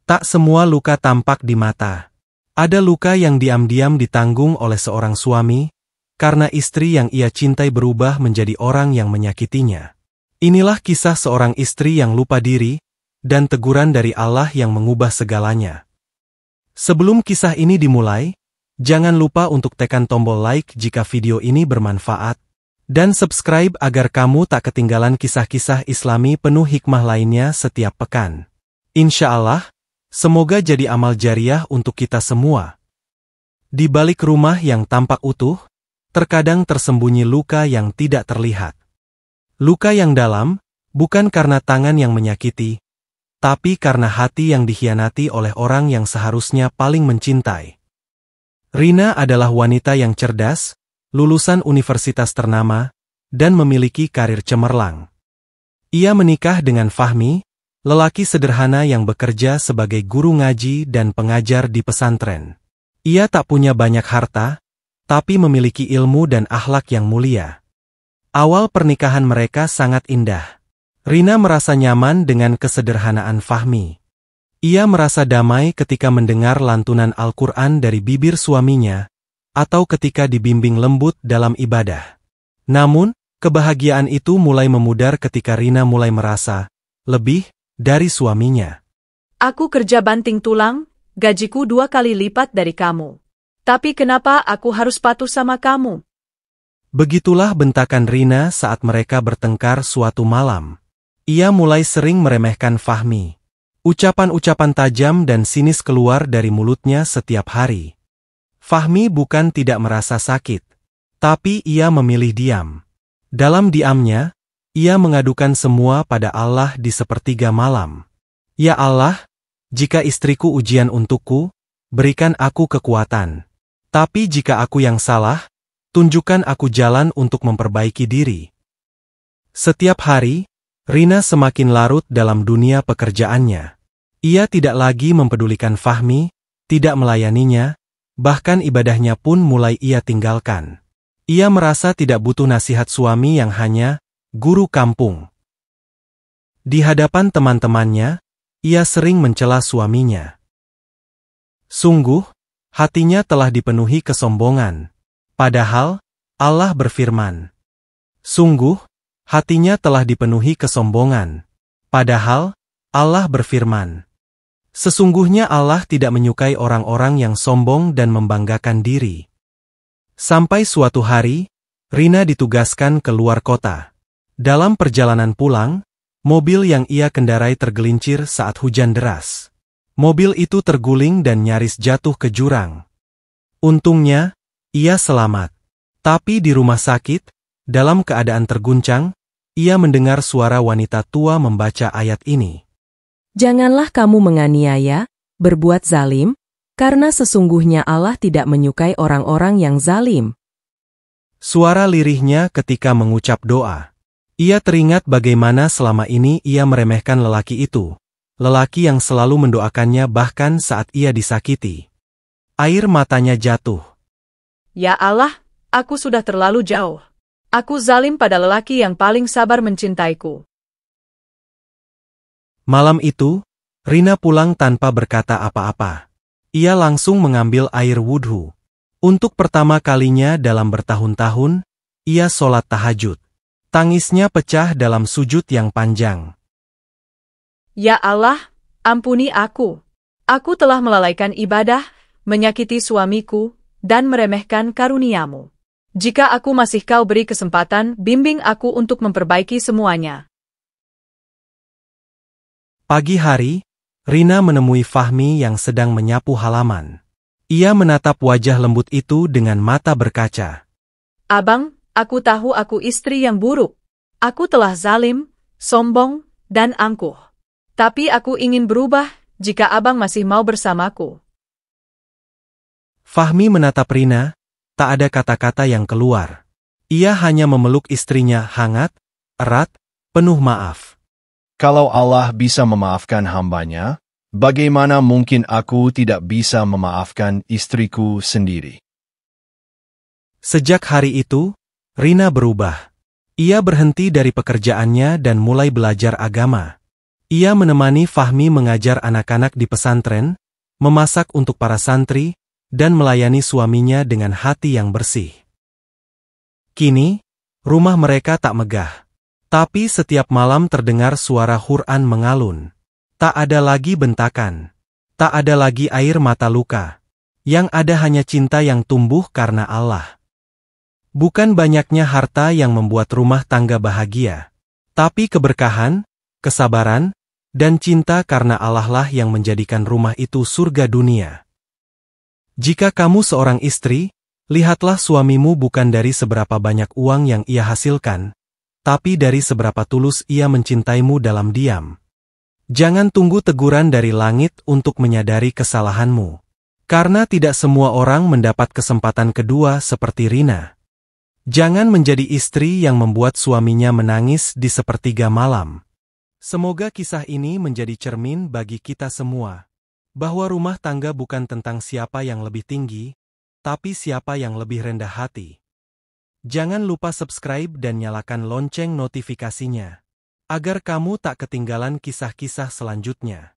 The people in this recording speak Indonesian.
Tak semua luka tampak di mata. Ada luka yang diam-diam ditanggung oleh seorang suami, karena istri yang ia cintai berubah menjadi orang yang menyakitinya. Inilah kisah seorang istri yang lupa diri, dan teguran dari Allah yang mengubah segalanya. Sebelum kisah ini dimulai, jangan lupa untuk tekan tombol like jika video ini bermanfaat, dan subscribe agar kamu tak ketinggalan kisah-kisah Islami penuh hikmah lainnya setiap pekan. Insya Allah, semoga jadi amal jariah untuk kita semua. Di balik rumah yang tampak utuh, terkadang tersembunyi luka yang tidak terlihat. Luka yang dalam, bukan karena tangan yang menyakiti, tapi karena hati yang dikhianati oleh orang yang seharusnya paling mencintai. Rina adalah wanita yang cerdas, lulusan universitas ternama, dan memiliki karir cemerlang. Ia menikah dengan Fahmi, lelaki sederhana yang bekerja sebagai guru ngaji dan pengajar di pesantren. Ia tak punya banyak harta, tapi memiliki ilmu dan akhlak yang mulia. Awal pernikahan mereka sangat indah. Rina merasa nyaman dengan kesederhanaan Fahmi. Ia merasa damai ketika mendengar lantunan Al-Quran dari bibir suaminya, atau ketika dibimbing lembut dalam ibadah. Namun, kebahagiaan itu mulai memudar ketika Rina mulai merasa lebih dari suaminya. Aku kerja banting tulang, gajiku 2 kali lipat dari kamu. Tapi kenapa aku harus patuh sama kamu? Begitulah bentakan Rina saat mereka bertengkar suatu malam. Ia mulai sering meremehkan Fahmi. Ucapan-ucapan tajam dan sinis keluar dari mulutnya setiap hari. Fahmi bukan tidak merasa sakit, tapi ia memilih diam. Dalam diamnya, ia mengadukan semua pada Allah di sepertiga malam. Ya Allah, jika istriku ujian untukku, berikan aku kekuatan. Tapi jika aku yang salah, tunjukkan aku jalan untuk memperbaiki diri. Setiap hari, Rina semakin larut dalam dunia pekerjaannya. Ia tidak lagi mempedulikan Fahmi, tidak melayaninya, bahkan ibadahnya pun mulai ia tinggalkan. Ia merasa tidak butuh nasihat suami yang hanya guru kampung. Di hadapan teman-temannya, ia sering mencela suaminya. Sungguh, hatinya telah dipenuhi kesombongan. Padahal, Allah berfirman. Sungguh, hatinya telah dipenuhi kesombongan. Padahal, Allah berfirman. Sesungguhnya Allah tidak menyukai orang-orang yang sombong dan membanggakan diri. Sampai suatu hari, Rina ditugaskan ke luar kota. Dalam perjalanan pulang, mobil yang ia kendarai tergelincir saat hujan deras. Mobil itu terguling dan nyaris jatuh ke jurang. Untungnya, ia selamat. Tapi di rumah sakit, dalam keadaan terguncang, ia mendengar suara wanita tua membaca ayat ini. Janganlah kamu menganiaya, berbuat zalim, karena sesungguhnya Allah tidak menyukai orang-orang yang zalim. Suara lirihnya ketika mengucap doa. Ia teringat bagaimana selama ini ia meremehkan lelaki itu. Lelaki yang selalu mendoakannya bahkan saat ia disakiti. Air matanya jatuh. Ya Allah, aku sudah terlalu jauh. Aku zalim pada lelaki yang paling sabar mencintaiku. Malam itu, Rina pulang tanpa berkata apa-apa. Ia langsung mengambil air wudhu. Untuk pertama kalinya dalam bertahun-tahun, ia sholat tahajud. Tangisnya pecah dalam sujud yang panjang. Ya Allah, ampuni aku. Aku telah melalaikan ibadah, menyakiti suamiku, dan meremehkan karunia-Mu. Jika aku masih Kau beri kesempatan, bimbing aku untuk memperbaiki semuanya. Pagi hari, Rina menemui Fahmi yang sedang menyapu halaman. Ia menatap wajah lembut itu dengan mata berkaca. Abang, aku tahu aku istri yang buruk. Aku telah zalim, sombong, dan angkuh. Tapi aku ingin berubah jika abang masih mau bersamaku. Fahmi menatap Rina. Tak ada kata-kata yang keluar. Ia hanya memeluk istrinya hangat, erat, penuh maaf. Kalau Allah bisa memaafkan hambanya, bagaimana mungkin aku tidak bisa memaafkan istriku sendiri? Sejak hari itu, Rina berubah. Ia berhenti dari pekerjaannya dan mulai belajar agama. Ia menemani Fahmi mengajar anak-anak di pesantren, memasak untuk para santri, dan melayani suaminya dengan hati yang bersih. Kini, rumah mereka tak megah. Tapi setiap malam terdengar suara Quran mengalun. Tak ada lagi bentakan. Tak ada lagi air mata luka. Yang ada hanya cinta yang tumbuh karena Allah. Bukan banyaknya harta yang membuat rumah tangga bahagia. Tapi keberkahan, kesabaran, dan cinta karena Allah lah yang menjadikan rumah itu surga dunia. Jika kamu seorang istri, lihatlah suamimu bukan dari seberapa banyak uang yang ia hasilkan, tapi dari seberapa tulus ia mencintaimu dalam diam. Jangan tunggu teguran dari langit untuk menyadari kesalahanmu. Karena tidak semua orang mendapat kesempatan kedua seperti Rina. Jangan menjadi istri yang membuat suaminya menangis di sepertiga malam. Semoga kisah ini menjadi cermin bagi kita semua, bahwa rumah tangga bukan tentang siapa yang lebih tinggi, tapi siapa yang lebih rendah hati. Jangan lupa subscribe dan nyalakan lonceng notifikasinya, agar kamu tak ketinggalan kisah-kisah selanjutnya.